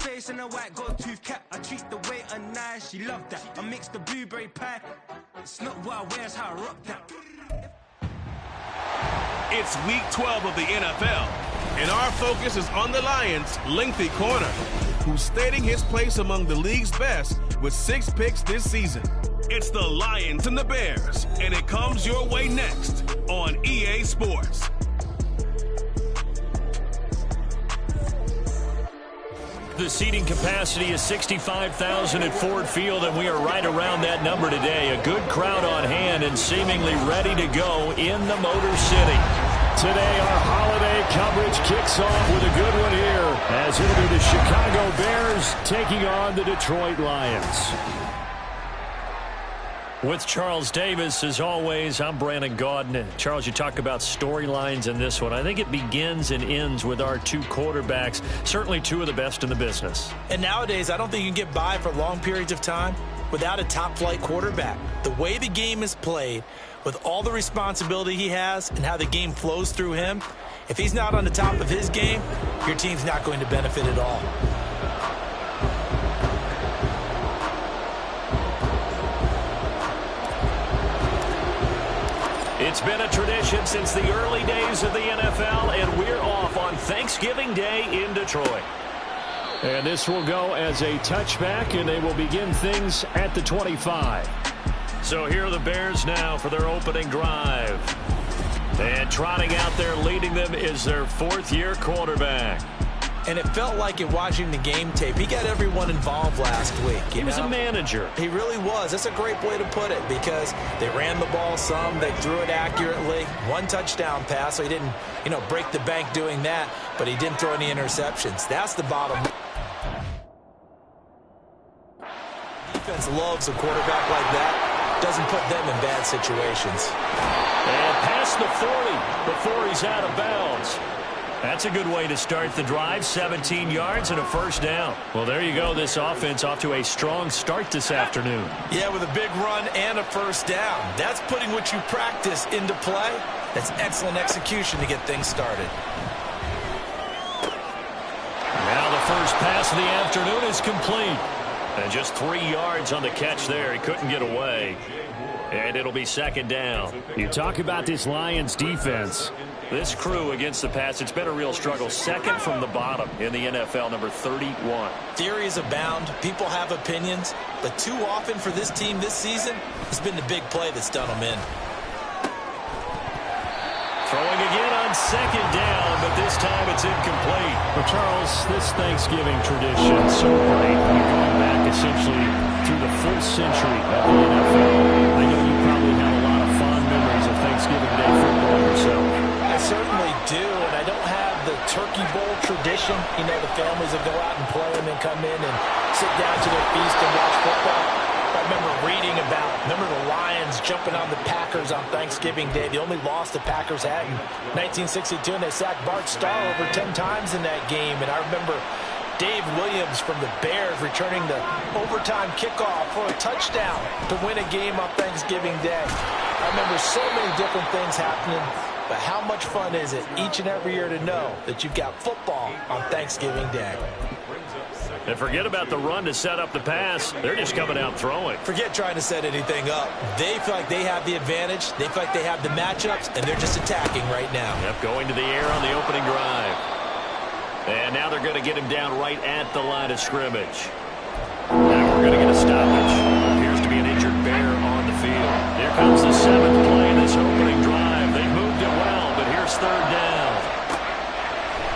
face and a white gold tooth cap. I treat the waiter nice, she loved that. I mix the blueberry pie. It's not what I wear, it's how I rock that. It's week 12 of the NFL, and our focus is on the Lions' lengthy corner, who's stating his place among the league's best with 6 picks this season. It's the Lions and the Bears, and it comes your way next on EA Sports. The seating capacity is 65,000 at Ford Field, and we are right around that number today. A good crowd on hand and seemingly ready to go in the Motor City. Today, our holiday coverage kicks off with a good one here, as it'll be the Chicago Bears taking on the Detroit Lions. With Charles Davis, as always, I'm Brandon Gaudin. And Charles, you talk about storylines in this one. I think it begins and ends with our 2 quarterbacks, certainly 2 of the best in the business. And nowadays, I don't think you can get by for long periods of time without a top-flight quarterback. The way the game is played, with all the responsibility he has and how the game flows through him, if he's not on the top of his game, your team's not going to benefit at all. It's been a tradition since the early days of the NFL, and we're off on Thanksgiving Day in Detroit. And this will go as a touchback, and they will begin things at the 25. So here are the Bears now for their opening drive. And trotting out there leading them is their 4th-year quarterback. And it felt like in watching the game tape, he got everyone involved last week. He was a manager. He really was. That's a great way to put it, because they ran the ball some, they threw it accurately. 1 touchdown pass, so he didn't, break the bank doing that, but he didn't throw any interceptions. That's the bottom. Defense loves a quarterback like that. Doesn't put them in bad situations. And past the 40 before he's out of bounds. That's a good way to start the drive. 17 yards and a first down. Well, there you go. This offense off to a strong start this afternoon. Yeah, with a big run and a first down. That's putting what you practice into play. That's excellent execution to get things started. Now the first pass of the afternoon is complete. And just 3 yards on the catch there. He couldn't get away. And it'll be second down. You talk about this Lions defense. This crew against the pass, it's been a real struggle. Second from the bottom in the NFL, number 31. Theories abound. People have opinions. But too often for this team this season, it's been the big play that's done them in. Throwing again on second down, but this time it's incomplete. Well, Charles, this Thanksgiving tradition is so great. You're going back essentially through the full century of the NFL. I know you probably have a lot of fond memories of Thanksgiving Day football yourself. I certainly do, and I don't have the Turkey Bowl tradition. The families that go out and play and then come in and sit down to their feast and watch football. I remember reading remember the Lions jumping on the Packers on Thanksgiving Day. The only loss the Packers had in 1962, and they sacked Bart Starr over 10 times in that game. And I remember Dave Williams from the Bears returning the overtime kickoff for a touchdown to win a game on Thanksgiving Day. I remember so many different things happening, but how much fun is it each and every year to know that you've got football on Thanksgiving Day? And forget about the run to set up the pass. They're just coming out throwing. Forget trying to set anything up. They feel like they have the advantage. They feel like they have the matchups, and they're just attacking right now. Yep, going to the air on the opening drive. And now they're going to get him down right at the line of scrimmage. Now we're going to get a stoppage. Appears to be an injured Bear on the field. Here comes the 7th play in this opening drive. They moved it well, but here's third down.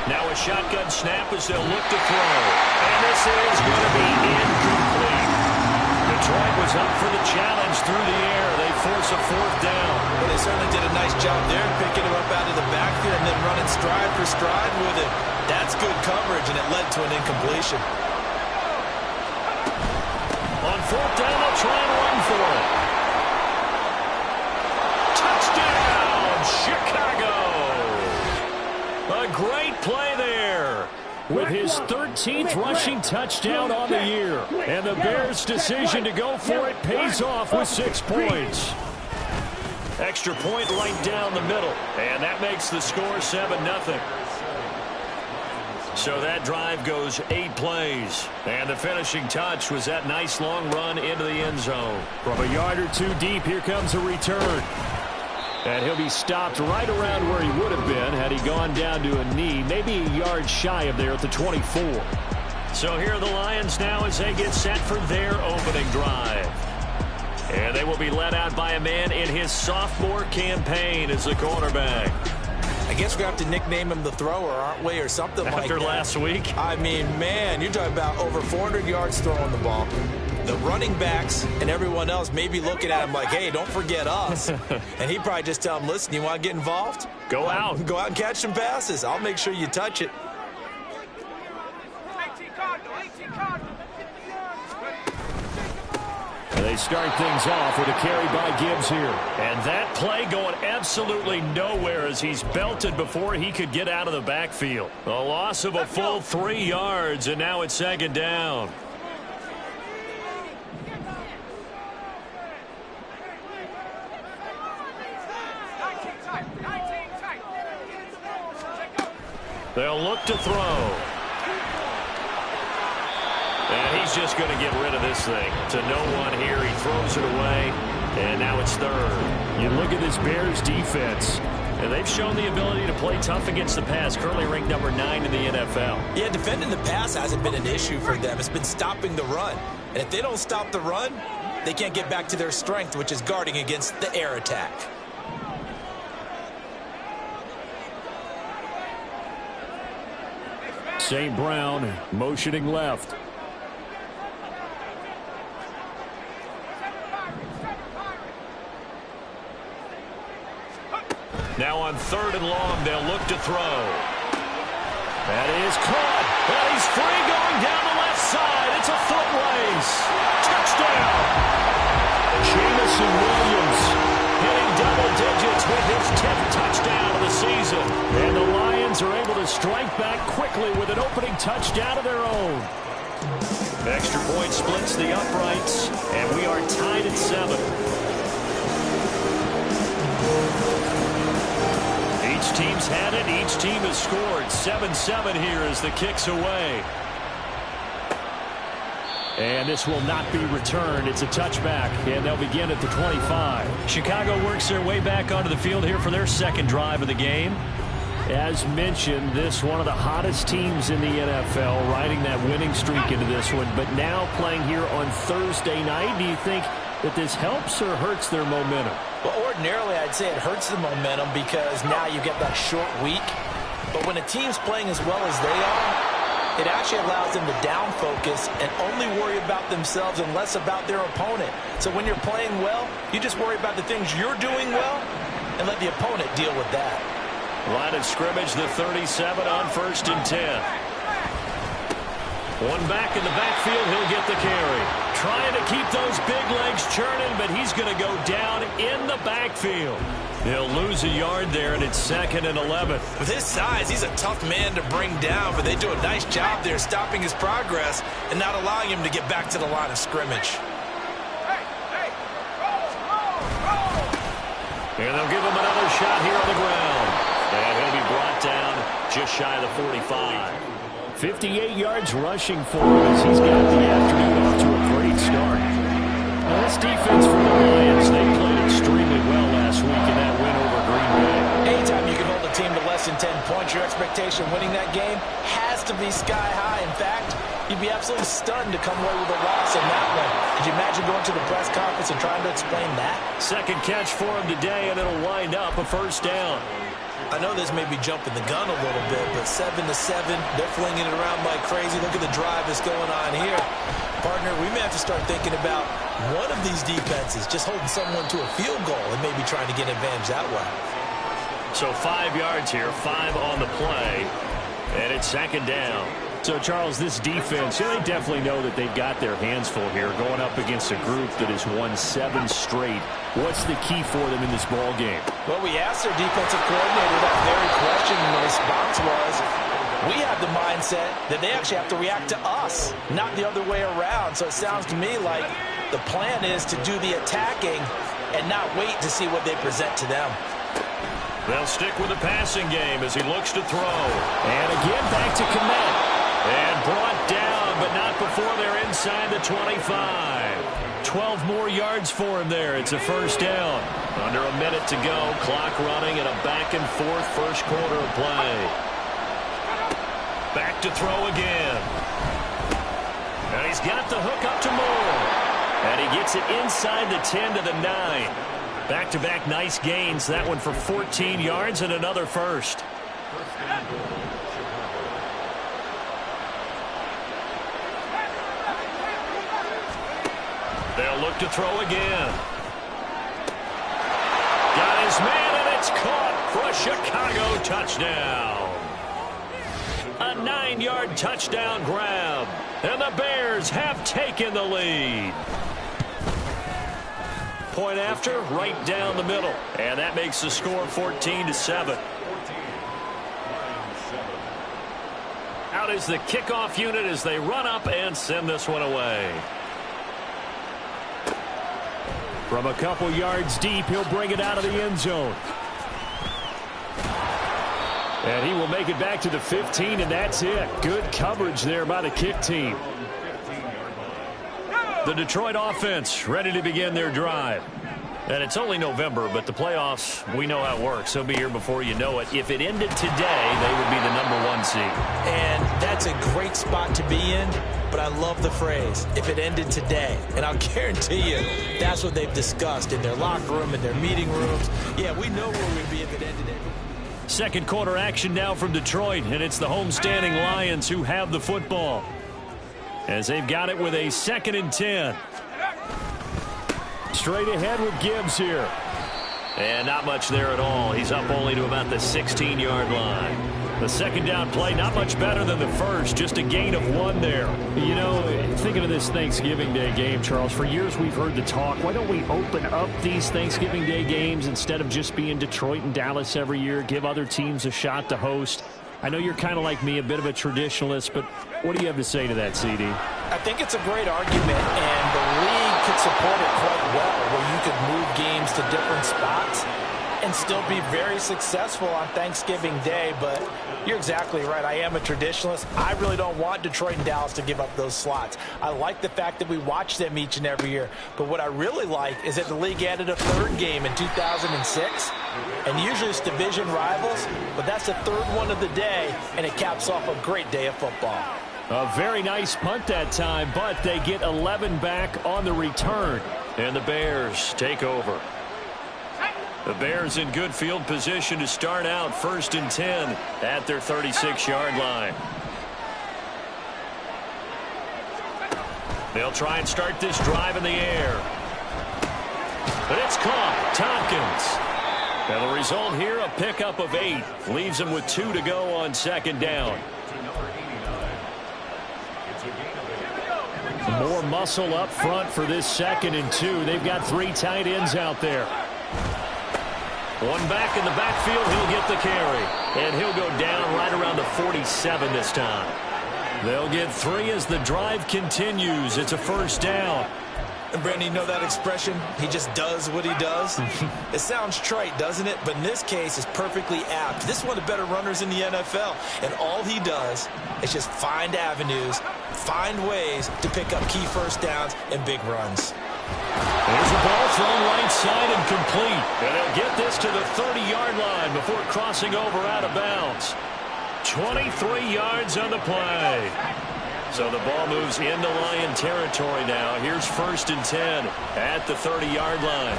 Now a shotgun snap as they'll look to throw. And this is going to be incomplete. Detroit was up for the challenge through the air. They force a 4th down. Well, they certainly did a nice job there, picking him up out of the backfield and then running stride for stride with it. That's good coverage, and it led to an incompletion. On 4th down, they'll try and run for it. Touchdown, Chicago! A great play there. With his 13th rushing touchdown on the year. And the Bears' decision to go for it pays off with 6 points. Extra point right down the middle. And that makes the score 7-0. So that drive goes 8 plays. And the finishing touch was that nice long run into the end zone. From a yard or two deep, here comes a return. And he'll be stopped right around where he would have been had he gone down to a knee, maybe a yard shy of there at the 24. So here are the Lions now as they get set for their opening drive. And they will be led out by a man in his sophomore campaign as the cornerback. I guess we're going to have to nickname him the thrower, aren't we, or something like that. After last week? I mean, man, you're talking about over 400 yards throwing the ball. The running backs and everyone else may be looking at him like, hey, don't forget us. And he'd probably just tell them, listen, you want to get involved? Go out. Go out and catch some passes. I'll make sure you touch it. And they start things off with a carry by Gibbs here. And that play going absolutely nowhere as he's belted before he could get out of the backfield. A loss of a full 3 yards, and now it's second down. They'll look to throw. And he's just going to get rid of this thing. To no one here. He throws it away. And now it's third. You look at this Bears defense. And they've shown the ability to play tough against the pass. Currently ranked number 9 in the NFL. Yeah, defending the pass hasn't been an issue for them. It's been stopping the run. And if they don't stop the run, they can't get back to their strength, which is guarding against the air attack. St. Brown motioning left. Now on 3rd and long, they'll look to throw. That is caught. And he's free going down the left side. It's a foot race. Touchdown. Jamison Williams hitting double digits with his 10th touchdown of the season. And the Lions are able to strike back quickly with an opening touchdown of their own. Extra point splits the uprights, and we are tied at 7. Each team's had it. Each team has scored. 7-7 here as the kick's away. And this will not be returned. It's a touchback, and they'll begin at the 25. Chicago works their way back onto the field here for their second drive of the game. As mentioned, this one of the hottest teams in the NFL, riding that winning streak into this one, but now playing here on Thursday night. Do you think that this helps or hurts their momentum? Well, ordinarily, I'd say it hurts the momentum because now you get that short week. But when a team's playing as well as they are, it actually allows them to down focus and only worry about themselves and less about their opponent. So when you're playing well, you just worry about the things you're doing well and let the opponent deal with that. Line of scrimmage, the 37 on 1st and 10. One back in the backfield, he'll get the carry. Trying to keep those big legs churning, but he's going to go down in the backfield. He'll lose a yard there, and it's 2nd and 11. With his size, he's a tough man to bring down, but they do a nice job there stopping his progress and not allowing him to get back to the line of scrimmage. And they'll give him another shot here on the ground. And he'll be brought down just shy of the 45. 58 yards rushing for him as he's got the afternoon off to a great start. Now this defense for the Lions, they played extremely well last week in that win over Green Bay. Anytime you can hold a team to less than 10 points, your expectation of winning that game has to be sky high. In fact, you'd be absolutely stunned to come away with a loss in that one. Could you imagine going to the press conference and trying to explain that? Second catch for him today, and it'll wind up a 1st down. I know this may be jumping the gun a little bit, but 7-7, they're flinging it around like crazy. Look at the drive that's going on here. Partner, we may have to start thinking about one of these defenses just holding someone to a field goal and maybe trying to get advantage that way. So 5 yards here, 5 on the play, and it's 2nd down. So, Charles, this defense, they definitely know that they've got their hands full here going up against a group that has won 7 straight. What's the key for them in this ball game? Well, we asked their defensive coordinator that very question, and the response was, we have the mindset that they actually have to react to us, not the other way around. So it sounds to me like the plan is to do the attacking and not wait to see what they present to them. They'll stick with the passing game as he looks to throw. And again, back to Kmet. inside the 25. 12 more yards for him there. It's a first down. Under a minute to go. Clock running and a back-and-forth first quarter of play. Back to throw again. And he's got the hook up to Moore. And he gets it inside the 10 to the 9. Back-to-back nice gains. That one for 14 yards and another first. They'll look to throw again. Got his man, and it's caught for a Chicago touchdown. A 9-yard touchdown grab. And the Bears have taken the lead. Point after, right down the middle. And that makes the score 14-7. Out is the kickoff unit as they run up and send this one away. From a couple yards deep, he'll bring it out of the end zone. And he will make it back to the 15, and that's it. Good coverage there by the kick team. The Detroit offense ready to begin their drive. And it's only November, but the playoffs, we know how it works. They'll be here before you know it. If it ended today, they would be the #1 seed. And that's a great spot to be in, but I love the phrase, if it ended today. And I'll guarantee you, that's what they've discussed in their locker room, in their meeting rooms. Yeah, we know where we'd be if it ended today. Second quarter action now from Detroit, and it's the homestanding Lions who have the football. As they've got it with a 2nd and 10. Straight ahead with Gibbs here. And not much there at all. He's up only to about the 16-yard line. The second down play, not much better than the first. Just a gain of 1 there. You know, thinking of this Thanksgiving Day game, Charles, for years we've heard the talk, why don't we open up these Thanksgiving Day games instead of just being Detroit and Dallas every year, give other teams a shot to host? I know you're kind of like me, a bit of a traditionalist, but what do you have to say to that, CD? I think it's a great argument, and the league could support it quite well, where you could move games to different spots and still be very successful on Thanksgiving Day. But you're exactly right. I am a traditionalist. I really don't want Detroit and Dallas to give up those slots. I like the fact that we watch them each and every year. But what I really like is that the league added a 3rd game in 2006. And usually it's division rivals, but that's the 3rd one of the day, and it caps off a great day of football. A very nice punt that time, but they get 11 back on the return. And the Bears take over. The Bears in good field position to start out 1st and 10 at their 36-yard line. They'll try and start this drive in the air. But it's caught. Tompkins. And the result here, a pickup of 8. Leaves them with 2 to go on 2nd down. More muscle up front for this 2nd and 2. They've got 3 tight ends out there. One back in the backfield, he'll get the carry. And he'll go down right around the 47 this time. They'll get 3 as the drive continues. It's a first down. And Brandon, you know that expression? He just does what he does? It sounds trite, doesn't it? But in this case, it's perfectly apt. This is one of the better runners in the NFL. And all he does is just find avenues, find ways to pick up key first downs and big runs. There's the ball thrown right side and complete. And they'll get this to the 30-yard line before crossing over out of bounds. 23 yards on the play. So the ball moves into Lion territory now. Here's 1st and 10 at the 30-yard line.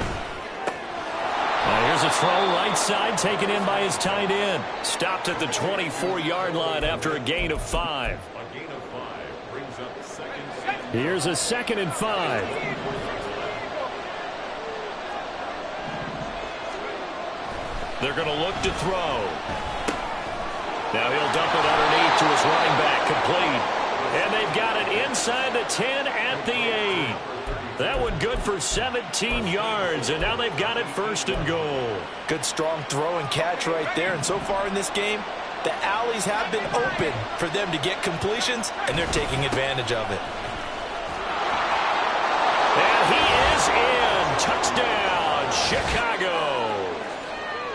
Now here's a throw right side taken in by his tight end. Stopped at the 24-yard line after a gain of 5. Here's a 2nd and 5. They're going to look to throw. Now he'll dump it underneath to his running back, complete. And they've got it inside the 10 at the 8. That one good for 17 yards, and now they've got it 1st and goal. Good strong throw and catch right there. And so far in this game, the alleys have been open for them to get completions, and they're taking advantage of it. And he is in. Touchdown, Chicago.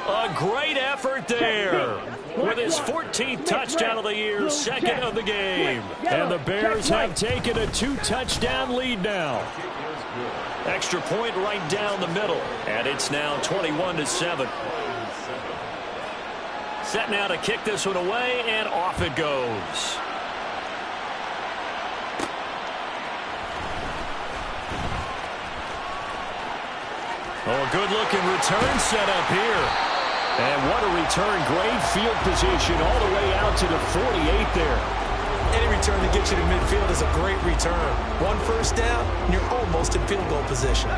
A great effort there. With his 14th touchdown of the year, second of the game. And the Bears have taken a 2-touchdown lead now. Extra point right down the middle. And it's now 21-7. Set now to kick this one away, and off it goes. Oh, good-looking return set up here. And what a return. Great field position all the way out to the 48 there. Any return to get you to midfield is a great return. One first down, and you're almost in field goal position.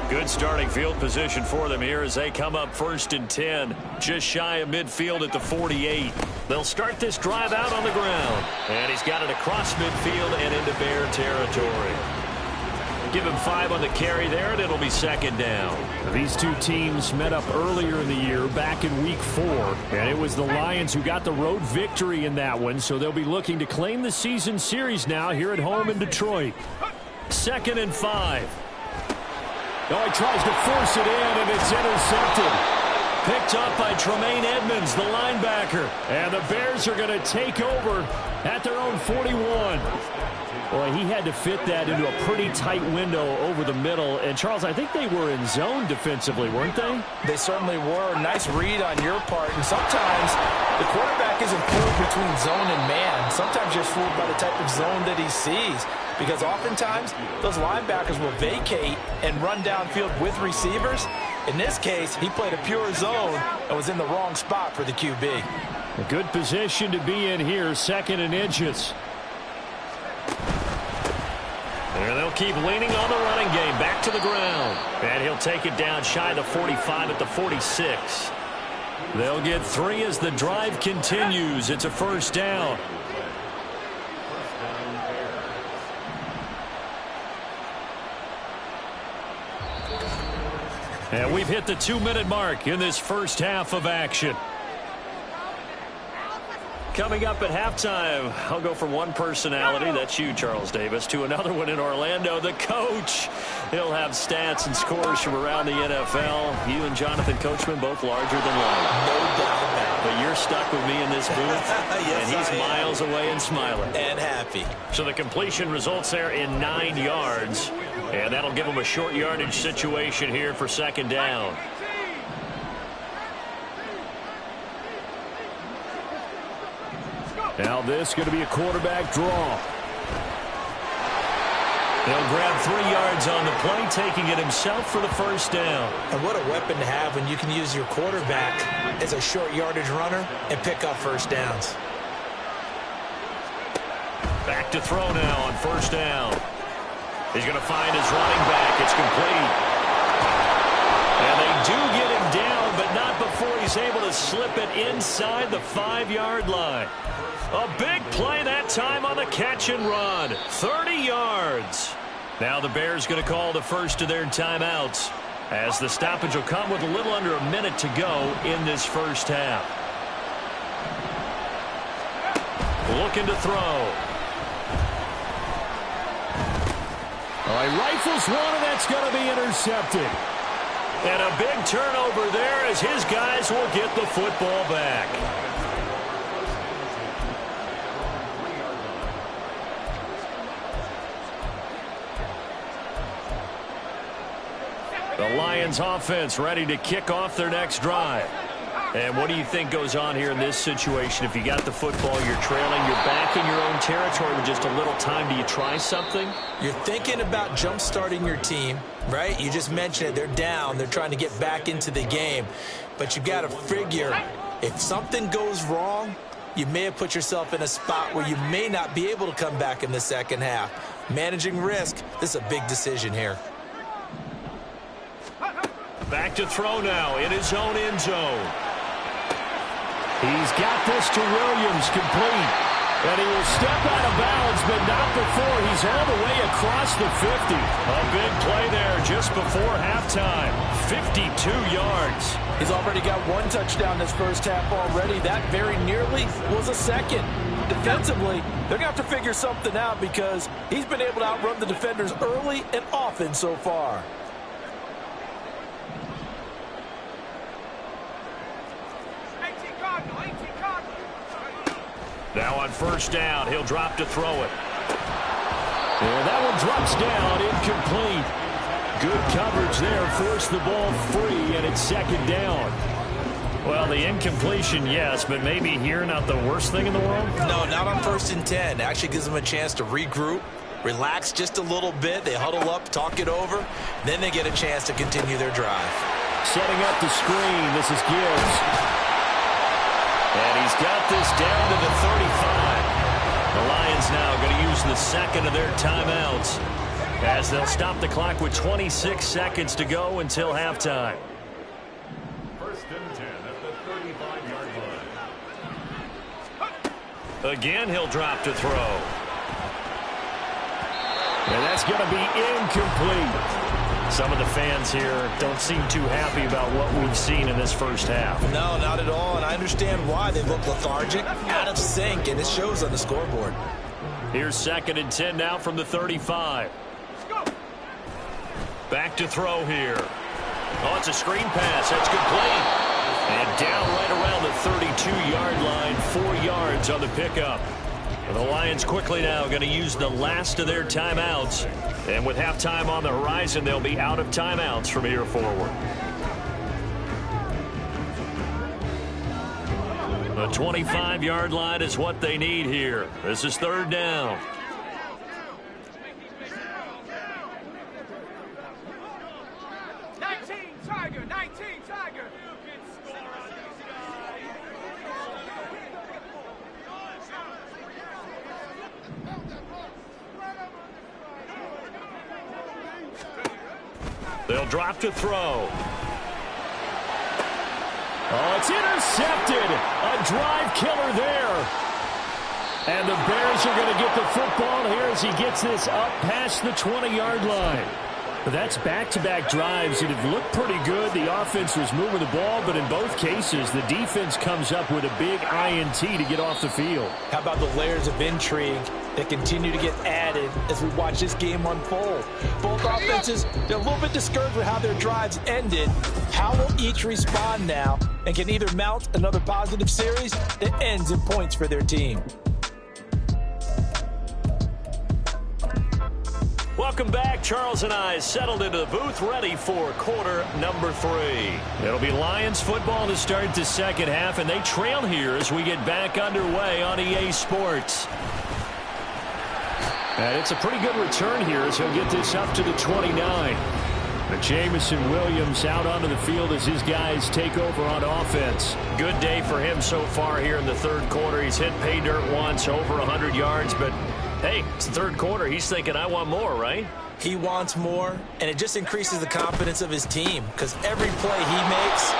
Good starting field position for them here as they come up 1st and 10. Just shy of midfield at the 48. They'll start this drive out on the ground. And he's got it across midfield and into Bear territory. Give him 5 on the carry there, and it'll be 2nd down. These two teams met up earlier in the year, back in Week 4, and it was the Lions who got the road victory in that one, so they'll be looking to claim the season series now here at home in Detroit. 2nd and 5. Oh, he tries to force it in, and it's intercepted. Picked up by Tremaine Edmonds, the linebacker. And the Bears are going to take over at their own 41. Boy, he had to fit that into a pretty tight window over the middle. And, Charles, I think they were in zone defensively, weren't they? They certainly were. Nice read on your part. And sometimes the quarterback isn't fooled between zone and man. Sometimes you're fooled by the type of zone that he sees. Because oftentimes, those linebackers will vacate and run downfield with receivers. In this case, he played a pure zone and was in the wrong spot for the QB. A good position to be in here, 2nd and inches. And they'll keep leaning on the running game. Back to the ground. And he'll take it down shy of the 45 at the 46. They'll get 3 as the drive continues. It's a 1st down. And we've hit the 2-minute mark in this first half of action. Coming up at halftime, I'll go from one personality, that's you, Charles Davis, to another one in Orlando, the coach. He'll have stats and scores from around the NFL. You and Jonathan Coachman, both larger than life. No doubt about it. But you're stuck with me in this booth, Yes, and he's miles away and smiling. And happy. So the completion results there in 9 yards, and that'll give him a short yardage situation here for 2nd down. Now this is going to be a quarterback draw. He'll grab 3 yards on the play, taking it himself for the 1st down. And what a weapon to have when you can use your quarterback as a short yardage runner and pick up 1st downs. Back to throw now on 1st down. He's going to find his running back. It's complete. And they do get him down, but not before he's able to slip it inside the 5-yard line. A big play that time on the catch and run. 30 yards. Now the Bears going to call the first of their timeouts, as the stoppage will come with a little under a minute to go in this first half. Looking to throw. He rifles one, and that's going to be intercepted. And a big turnover there as his guys will get the football back. The Lions offense ready to kick off their next drive. And what do you think goes on here in this situation? If you got the football, you're trailing, you're back in your own territory with just a little time. Do you try something? You're thinking about jump-starting your team, right? You just mentioned it. They're down. They're trying to get back into the game. But you got to figure, if something goes wrong, you may have put yourself in a spot where you may not be able to come back in the second half. Managing risk, this is a big decision here. Back to throw now in his own end zone. He's got this to Williams, complete. And he will step out of bounds, but not before he's all the way across the 50. A big play there just before halftime. 52 yards. He's already got 1 touchdown this first half already. That very nearly was a second. Defensively, they're going to have to figure something out because he's been able to outrun the defenders early and often so far. first down. He'll drop to throw it. And that one drops down, incomplete. Good coverage there, forced the ball free, and it's second down. Well, the incompletion, yes, but maybe here not the worst thing in the world? No, not on 1st and 10. It actually gives them a chance to regroup, relax just a little bit. They huddle up, talk it over. Then they get a chance to continue their drive. Setting up the screen, this is Gibbs. And he's got this down to the 35. The Lions now going to use the second of their timeouts as they'll stop the clock with 26 seconds to go until halftime. First and 10 at the 35-yard line. Again, he'll drop to throw. And that's going to be incomplete. Some of the fans here don't seem too happy about what we've seen in this first half. No, not at all, and I understand why. They look lethargic, out of sync, and it shows on the scoreboard. Here's 2nd and 10 now from the 35. Back to throw here. Oh, it's a screen pass. That's complete. And down right around the 32-yard line, 4 yards on the pickup. And the Lions quickly now going to use the last of their timeouts. And with halftime on the horizon, they'll be out of timeouts from here forward. The 25-yard line is what they need here. This is 3rd down. They'll drop to throw. Oh, it's intercepted. A drive killer there. And the Bears are going to get the football here as he gets this up past the 20-yard line. That's back-to-back drives that have looked pretty good. The offense was moving the ball, but in both cases, the defense comes up with a big INT to get off the field. How about the layers of intrigue that continue to get added as we watch this game unfold? Both offenses, they're a little bit discouraged with how their drives ended. How will each respond now and can either mount another positive series that ends in points for their team? Welcome back. Charles and I settled into the booth, ready for quarter number 3. It'll be Lions football to start the second half, and they trail here as we get back underway on EA Sports. And it's a pretty good return here as he'll get this up to the 29. But Jamison Williams out onto the field as his guys take over on offense. Good day for him so far here in the 3rd quarter. He's hit pay dirt once, over 100 yards, but hey, it's the 3rd quarter. He's thinking, I want more, right? He wants more, and it just increases the confidence of his team because every play he makes,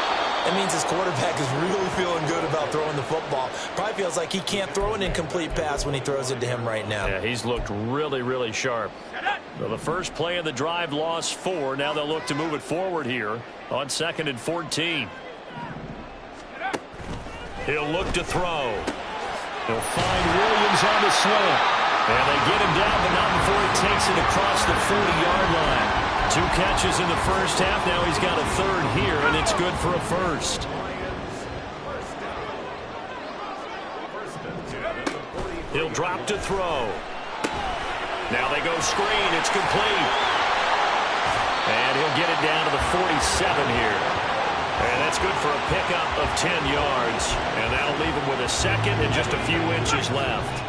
it means his quarterback is really feeling good about throwing the football. Probably feels like he can't throw an incomplete pass when he throws it to him right now. Yeah, he's looked really, really sharp. So the first play of the drive lost 4. Now they'll look to move it forward here on 2nd and 14. He'll look to throw. He'll find Williams on the slant. And they get him down, but not before he takes it across the 40-yard line. 2 catches in the first half. Now he's got a 3rd here, and it's good for a first. He'll drop to throw. Now they go screen. It's complete. And he'll get it down to the 47 here. And that's good for a pickup of 10 yards. And that'll leave him with a second and just a few inches left.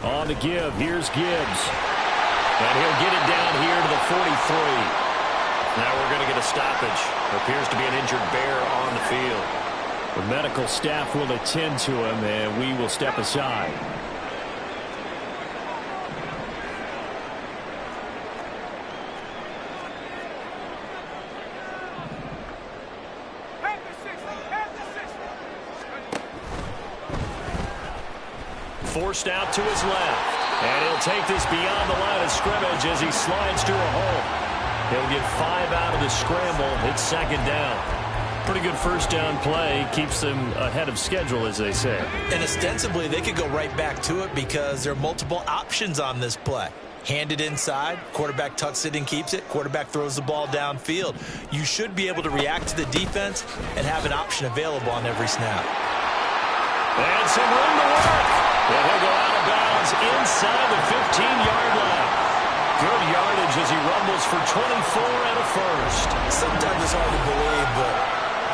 On the give, here's Gibbs. And he'll get it down here to the 43. Now we're going to get a stoppage. There appears to be an injured Bear on the field. The medical staff will attend to him, and we will step aside. Forced out to his left. And he'll take this beyond the line of scrimmage as he slides to a hole. He'll get 5 out of the scramble. It's 2nd down. Pretty good first down play. Keeps them ahead of schedule, as they say. And ostensibly, they could go right back to it because there are multiple options on this play. hand it inside, quarterback tucks it and keeps it, quarterback throws the ball downfield. You should be able to react to the defense and have an option available on every snap. And some room to work. And he'll go out of bounds inside the 15-yard line. Good yardage as he rumbles for 24 and a first. Sometimes it's hard to believe, but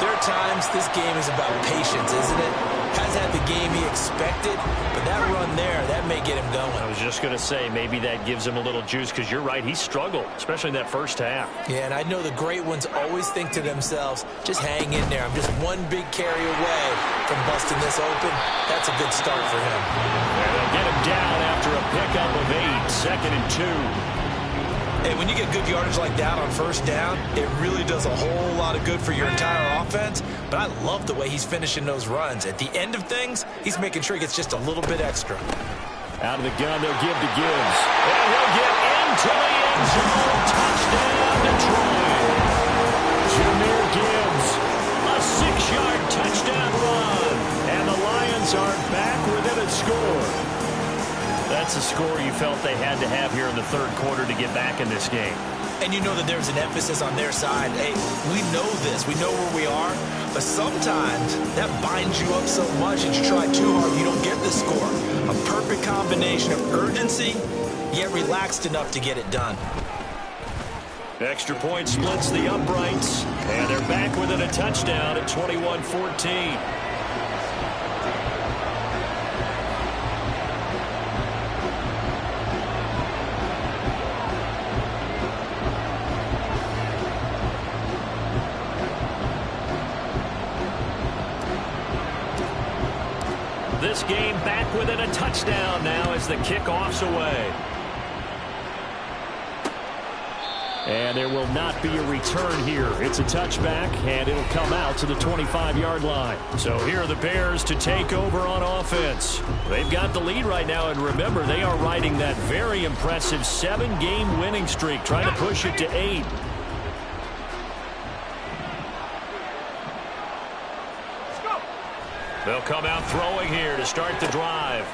there are times this game is about patience, isn't it? Hasn't had the game he expected, but that run there, that may get him going. I was just going to say, maybe that gives him a little juice, because you're right, he struggled, especially in that first half. Yeah, and I know the great ones always think to themselves, just hang in there. I'm just one big carry away from busting this open. That's a good start for him. And they'll get him down after a pickup of 8, 2nd and 2. Hey, when you get good yardage like that on first down, it really does a whole lot of good for your entire offense. But I love the way he's finishing those runs. At the end of things, he's making sure he gets just a little bit extra. Out of the gun, they'll give to Gibbs. And he'll get into the end zone. Touchdown, Detroit. Jameer Gibbs, A 6-yard touchdown run. and the Lions are back within a score. That's a score you felt they had to have here in the third quarter to get back in this game. And you know that there's an emphasis on their side. Hey, we know this. We know where we are. But sometimes that binds you up so much that you try too hard, you don't get the score. A perfect combination of urgency, yet relaxed enough to get it done. Extra point splits the uprights, and they're back within a touchdown at 21-14. This game back within a touchdown now as the kickoff's away. And there will not be a return here. It's a touchback, and it'll come out to the 25-yard line. So here are the Bears to take over on offense. They've got the lead right now, and remember, they are riding that very impressive 7-game winning streak, trying to push it to 8. They'll come out throwing here to start the drive.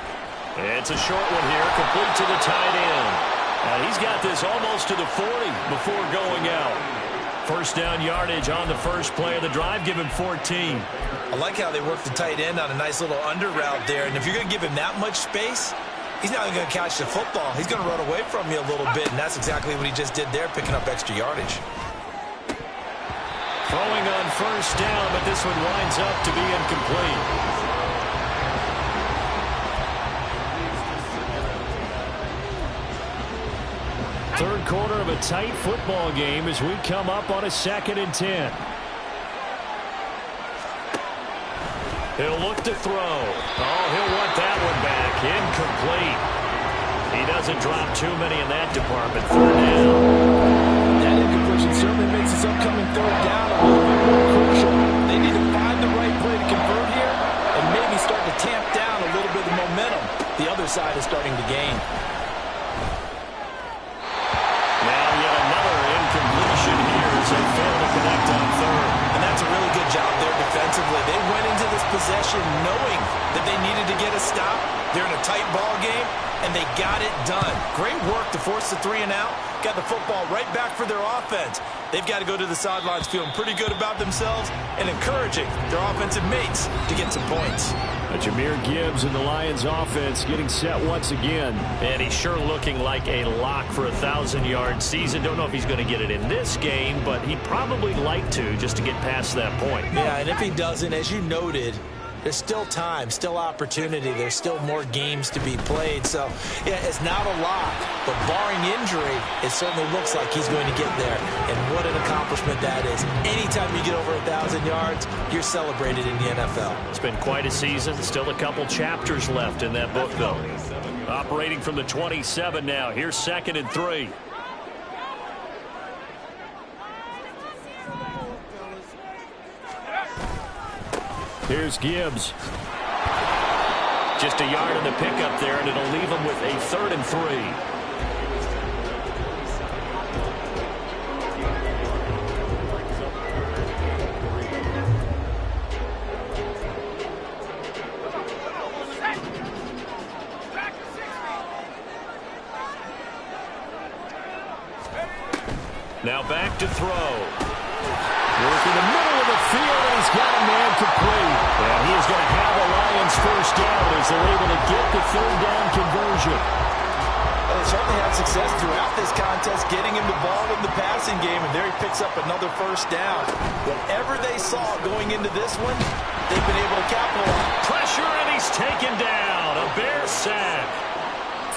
It's a short one here, complete to the tight end. And he's got this almost to the 40 before going out. First down yardage on the first play of the drive, give him 14. I like how they work the tight end on a nice little under route there. And if you're going to give him that much space, he's not even going to catch the football. He's going to run away from you a little bit, and that's exactly what he just did there, picking up extra yardage. Throwing on first down, but this one winds up to be incomplete. Third quarter of a tight football game as we come up on a 2nd and 10. He'll look to throw. Oh, he'll want that one back. Incomplete. He doesn't drop too many in that department. Third down. That incompletion certainly makes his upcoming third down a little bit more crucial. They need to find the right play to convert here and maybe start to tamp down a little bit of momentum. The other side is starting to gain. Now yet another incompletion here as they fail to connect on third. And that's a really good job there defensively. They went into this possession knowing that they needed to get a stop. They're in a tight ball game, and they got it done. Great work to force the 3 and out. Got the football right back for their offense. They've got to go to the sidelines feeling pretty good about themselves and encouraging their offensive mates to get some points. Jameer Gibbs and the Lions offense getting set once again. And he's sure looking like a lock for a 1,000-yard season. Don't know if he's going to get it in this game, but he'd probably like to just to get past that point. Yeah, and if he doesn't, as you noted, there's still time, still opportunity. There's still more games to be played. So, yeah, it's not a lock. But barring injury, it certainly looks like he's going to get there. And what an accomplishment that is. Anytime you get over 1,000 yards, you're celebrated in the NFL. It's been quite a season. Still a couple chapters left in that book, though. Operating from the 27 now. Here's 2nd and 3. Here's Gibbs. Just a yard in the pickup there, and it'll leave him with a 3rd and 3. Now back to throw. Work in the middle of the field, and he's got a man complete. And he is going to have a Lions first down as they're able to get the third down conversion. Well, they certainly had success throughout this contest, getting him the ball in the passing game, and there he picks up another first down. Whatever they saw going into this one, they've been able to capitalize. Pressure, and he's taken down. A Bear sack.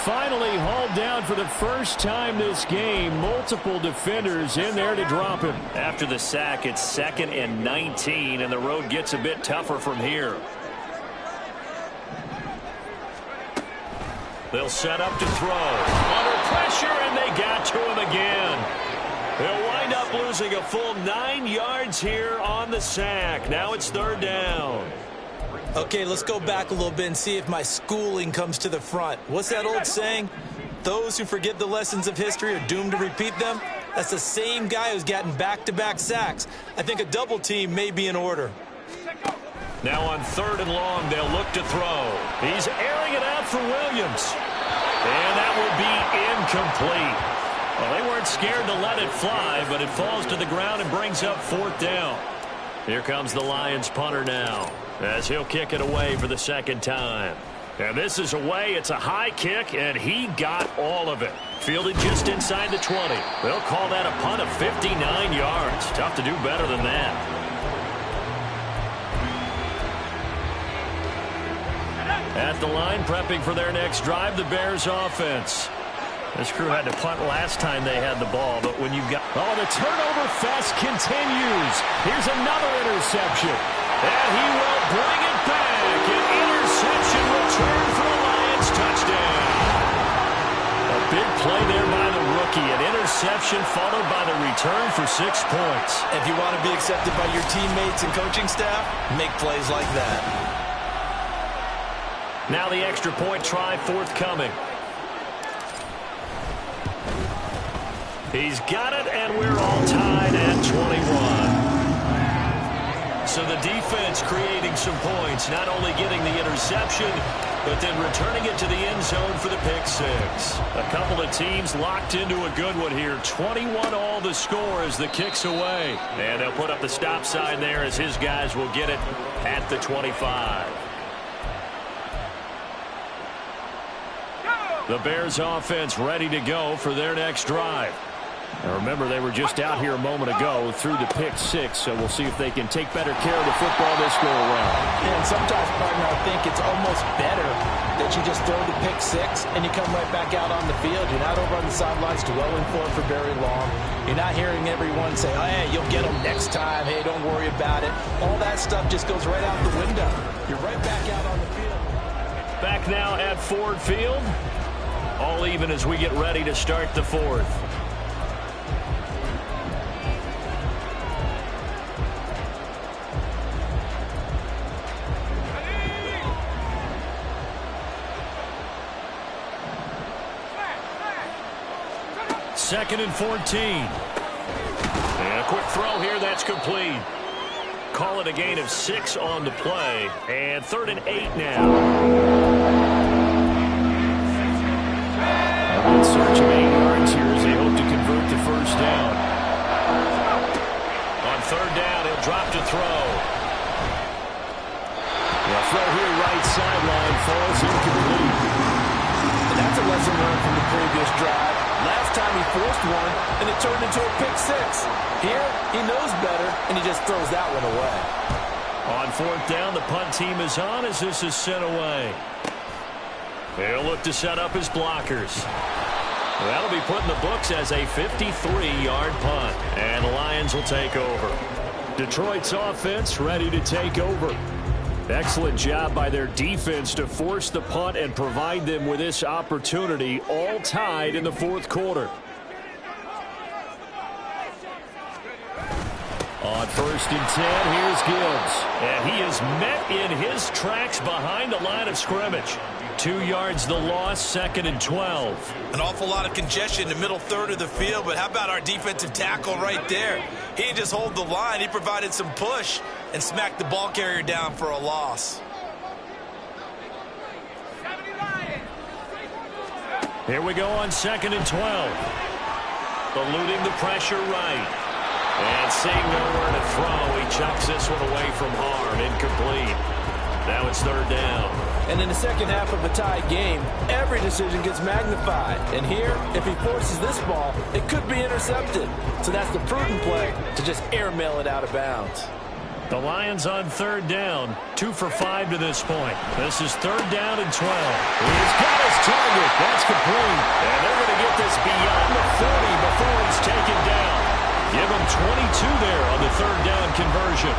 Finally hauled down for the first time this game. Multiple defenders in there to drop him. After the sack, it's 2nd and 19, and the road gets a bit tougher from here. They'll set up to throw. Under pressure, and they got to him again. They'll wind up losing a full 9 yards here on the sack. Now it's 3rd down. Okay, let's go back a little bit and see if my schooling comes to the front. What's that old saying? Those who forget the lessons of history are doomed to repeat them. That's the same guy who's gotten back-to-back sacks. I think a double team may be in order. Now on 3rd and long, they'll look to throw. He's airing it out for Williams. And that will be incomplete. Well, they weren't scared to let it fly, but it falls to the ground and brings up 4th down. Here comes the Lions punter now, as he'll kick it away for the 2nd time. And this is away. It's a high kick, and he got all of it. Fielded just inside the 20. They'll call that a punt of 59 yards. Tough to do better than that. At the line, prepping for their next drive, the Bears offense. This crew had to punt last time they had the ball, but when you've got... Oh, the turnover fest continues. Here's another interception. And he will bring it back. An interception return for a Lions touchdown. A big play there by the rookie. An interception followed by the return for 6 points. If you want to be accepted by your teammates and coaching staff, make plays like that. Now the extra point try forthcoming. He's got it, and we're all tied at 21. So the defense creating some points, not only getting the interception, but then returning it to the end zone for the pick six. A couple of teams locked into a good one here. 21 all the score as the kick's away. And they'll put up the stop sign there as his guys will get it at the 25. The Bears offense ready to go for their next drive. Now remember, they were just out here a moment ago through the pick six, so we'll see if they can take better care of the football this go around. And sometimes, partner, I think it's almost better that you just throw the pick six and you come right back out on the field. You're not over on the sidelines dwelling for very long. You're not hearing everyone say, oh, hey, you'll get them next time. Hey, don't worry about it. All that stuff just goes right out the window. You're right back out on the field. Back now at Ford Field. All even as we get ready to start the fourth. Second and 14. And a quick throw here, that's complete. Call it a gain of 6 on the play. And 3rd and 8 now. In search of 8 yards here as they hope to convert the first down. On 3rd down, he'll drop to throw. The throw here, right sideline, falls incomplete. And that's a lesson learned from the previous drive. Last time he forced one, and it turned into a pick six. Here, he knows better, and he just throws that one away. On 4th down, the punt team is on as this is sent away. They'll look to set up his blockers. That'll be put in the books as a 53-yard punt. And the Lions will take over. Detroit's offense ready to take over. Excellent job by their defense to force the punt and provide them with this opportunity, all tied in the fourth quarter. On 1st and 10, here's Gibbs. And he is met in his tracks behind the line of scrimmage. 2 yards the loss, 2nd and 12. An awful lot of congestion in the middle third of the field, but how about our defensive tackle right there? He didn't just hold the line, he provided some push and smacked the ball carrier down for a loss. Here we go on 2nd and 12. eluding the pressure right. And seeing nowhere to throw, he chucks this one away from harm. Incomplete. Now it's third down. And in the second half of a tied game, every decision gets magnified. And here, if he forces this ball, it could be intercepted. So that's the prudent play to just airmail it out of bounds. The Lions on third down, 2 for 5 to this point. This is third down and 12. He's got his target. That's complete. And they're going to get this beyond the 40 before he's taken down. Give him 22 there on the third down conversion.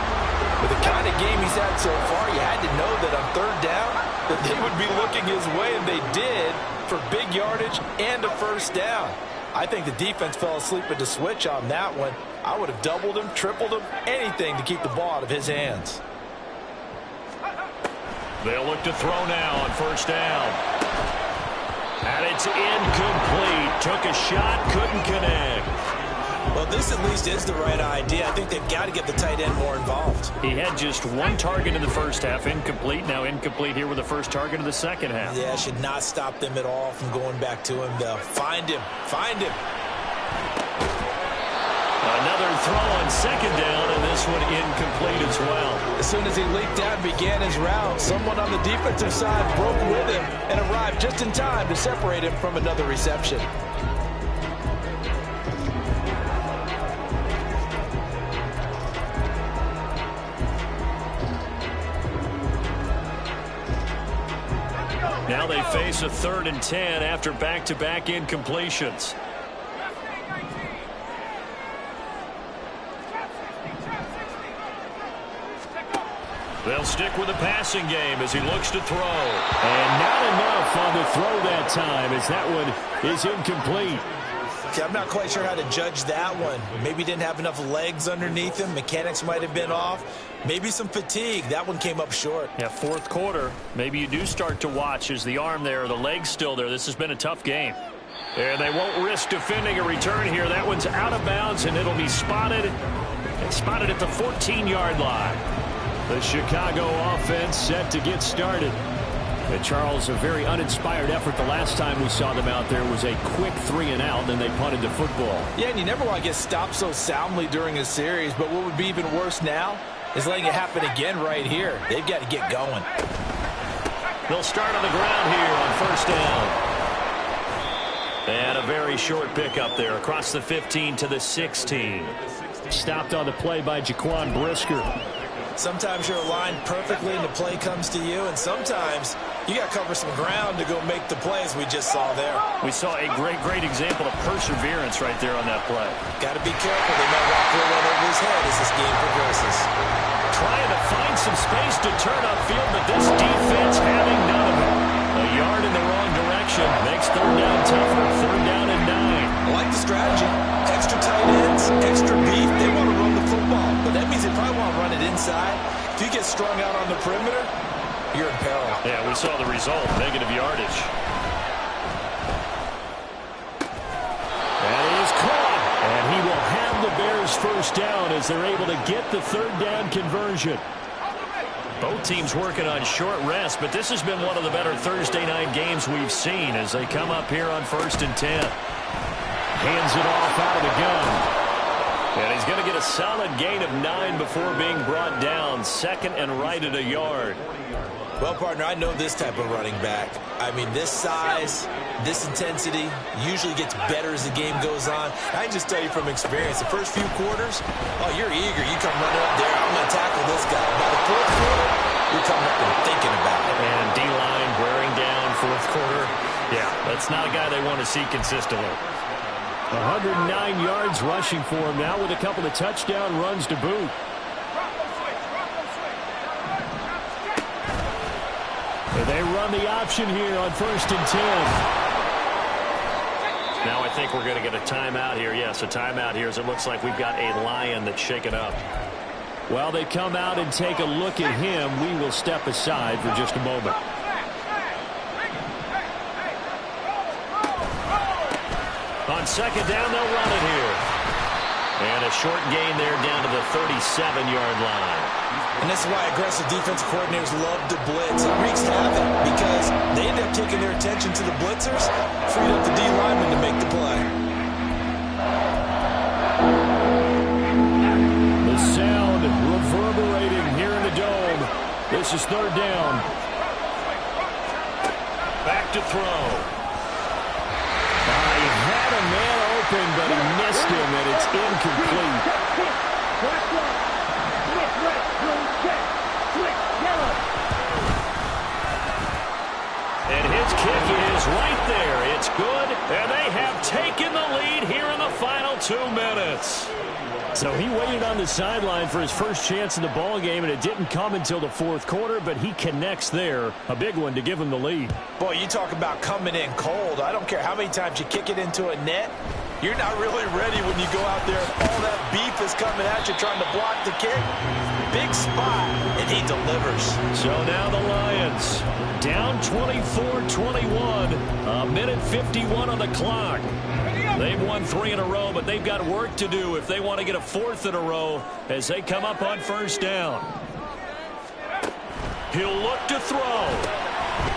With the kind of game he's had so far, you had to know that on third down, that they would be looking his way, and they did, for big yardage and a first down. I think the defense fell asleep at the switch on that one. I would have doubled him, tripled him, anything to keep the ball out of his hands. They'll look to throw now on first down. And it's incomplete. Took a shot, couldn't connect. Well, this at least is the right idea. I think they've got to get the tight end more involved. He had just 1 target in the first half, incomplete. Now incomplete here with the first target of the second half. Yeah, should not stop them at all from going back to him, though. Find him. Find him. Another throw on second down, and this one incomplete as well. As soon as he leaped out and began his route, someone on the defensive side broke with him and arrived just in time to separate him from another reception. Now they face a 3rd and 10 after back-to-back incompletions. They'll stick with the passing game as he looks to throw. And not enough on the throw that time, as that one is incomplete. Okay, I'm not quite sure how to judge that one. Maybe he didn't have enough legs underneath him. Mechanics might have been off. Maybe some fatigue. That one came up short. Yeah, fourth quarter. Maybe you do start to watch as the arm there, the leg's still there. This has been a tough game. And they won't risk defending a return here. That one's out of bounds, and it'll be spotted. It's spotted at the 14-yard line. The Chicago offense set to get started. And Charles, a very uninspired effort. The last time we saw them out there was a quick 3 and out, and then they punted the football. Yeah, and you never want to get stopped so soundly during a series, but what would be even worse now is letting it happen again right here. They've got to get going. They'll start on the ground here on first down. And a very short pickup there across the 15 to the 16. Stopped on the play by Jaquan Brisker. Sometimes you're aligned perfectly and the play comes to you, and sometimes you got to cover some ground to go make the plays we just saw there. We saw a great example of perseverance right there on that play. Got to be careful. They might walk through one over his head as this game progresses. Trying to find some space to turn upfield, but this defense having none of it. A yard in the wrong direction makes third down tougher. Third down and 9. I like the strategy. Extra tight ends, extra beef. They want to run the football, but that means they probably want to run it inside. If you get strung out on the perimeter, you're in peril. Yeah, we saw the result, negative yardage. And he is caught, and he will have the Bears first down as they're able to get the third down conversion. Both teams working on short rest, but this has been one of the better Thursday night games we've seen as they come up here on 1st and 10. Hands it off out of the gun. And he's going to get a solid gain of 9 before being brought down. Second and right at a yard. Well, partner, I know this type of running back. I mean, this size, this intensity usually gets better as the game goes on. I can just tell you from experience, the first few quarters, oh, you're eager. You come running up there, I'm going to tackle this guy. By the fourth quarter, you're coming up and thinking about it. And D-line wearing down fourth quarter. Yeah, that's not a guy they want to see consistently. 109 yards rushing for him now with a couple of touchdown runs to boot. And they run the option here on 1st and 10. Now I think we're going to get a timeout here. Yes, a timeout here as it looks like we've got a Lion that's shaken up. While they come out and take a look at him, we will step aside for just a moment. On second down, they'll run it here. And a short gain there down to the 37-yard line. And this is why aggressive defensive coordinators love to blitz. It wreaks havoc because they end up taking their attention to the blitzers, freed up the D lineman to make the play. The sound reverberating here in the dome. This is third down. Back to throw. He had a man open, but he missed him, and it's incomplete. And his kick is right there. It's good, and they have taken the lead here in the final 2 minutes. So he waited on the sideline for his first chance in the ball game, and it didn't come until the fourth quarter, but he connects there. A big one to give him the lead. Boy, you talk about coming in cold. I don't care how many times you kick it into a net. You're not really ready when you go out there and all that beef is coming at you trying to block the kick. Big spot, and he delivers. So now the Lions down 24-21, a minute 51 on the clock. They've won 3 in a row, but they've got work to do if they want to get a 4th in a row as they come up on first down. He'll look to throw.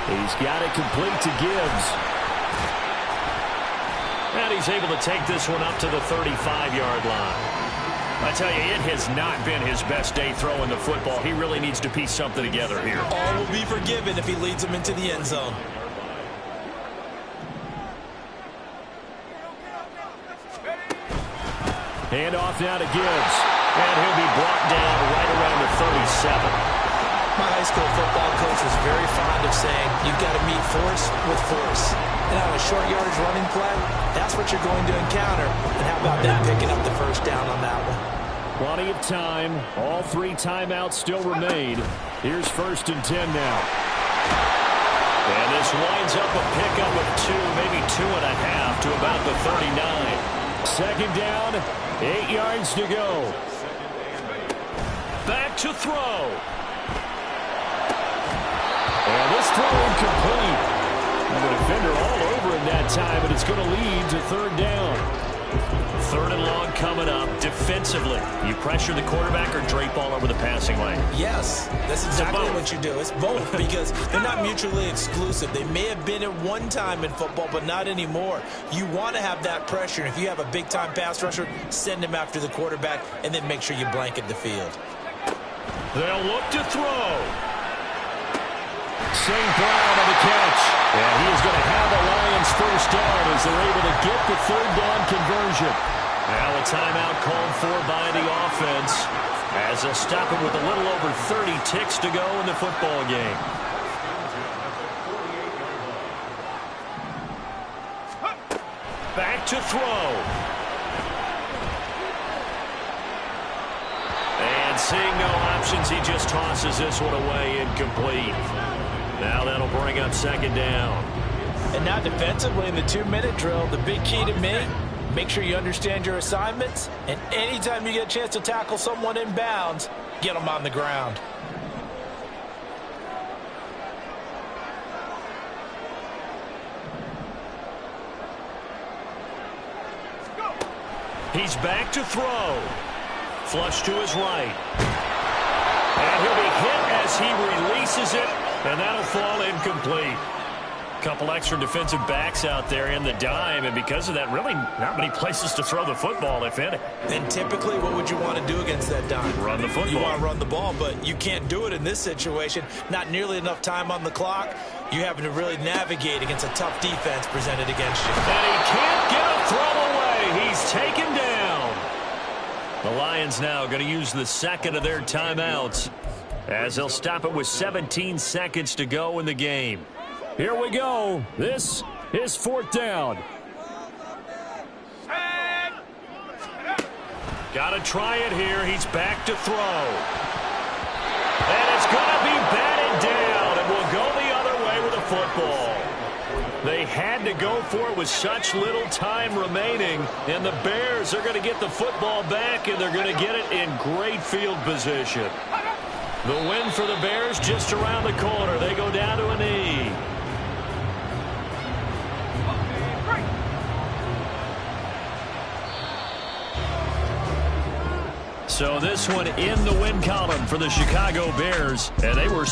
He's got it complete to Gibbs. And he's able to take this one up to the 35-yard line. I tell you, it has not been his best day throwing the football. He really needs to piece something together here. All will be forgiven if he leads them into the end zone. Hand off now to Gibbs. And he'll be brought down right around the 37. My high school football coach was very fond of saying, you've got to meet force with force. And on a short yardage running play, that's what you're going to encounter. And how about them picking up the first down on that one? Plenty of time. All 3 timeouts still remain. Here's 1st and 10 now. And this winds up a pickup of 2, maybe 2.5 to about the 39. Second down, 8 yards to go. Back to throw. And this throw incomplete. And the defender all over him that time, but it's going to lead to third down. 3rd and long coming up. Defensively, you pressure the quarterback or drape all over the passing lane? Yes, that's exactly what you do. It's both because they're not mutually exclusive. They may have been at one time in football, but not anymore. You want to have that pressure. If you have a big-time pass rusher, send him after the quarterback, and then make sure you blanket the field. They'll look to throw. St. Brown on the catch. And he is going to have the Lions first down as they're able to get the third down conversion. Now a timeout called for by the offense as they'll stop it with a little over 30 ticks to go in the football game. Back to throw. And seeing no options, he just tosses this one away incomplete. Now that'll bring up second down. And now defensively in the 2-minute drill, the big key to me, make sure you understand your assignments, and anytime you get a chance to tackle someone in bounds, get them on the ground. He's back to throw. Flush to his right. And he'll be hit as he releases it, and that'll fall incomplete. Couple extra defensive backs out there in the dime, and because of that, really not many places to throw the football, if any. And typically, what would you want to do against that dime? Run the football. You want to run the ball, but you can't do it in this situation. Not nearly enough time on the clock. You having to really navigate against a tough defense presented against you. And he can't get a throw away. He's taken down. The Lions now going to use the second of their timeouts as they'll stop it with 17 seconds to go in the game. Here we go. This is fourth down. Got to try it here. He's back to throw. And it's going to be batted down, and we'll go the other way with the football. They had to go for it with such little time remaining, and the Bears are going to get the football back, and they're going to get it in great field position. The win for the Bears just around the corner. They go down to a knee. So this one in the win column for the Chicago Bears, and they were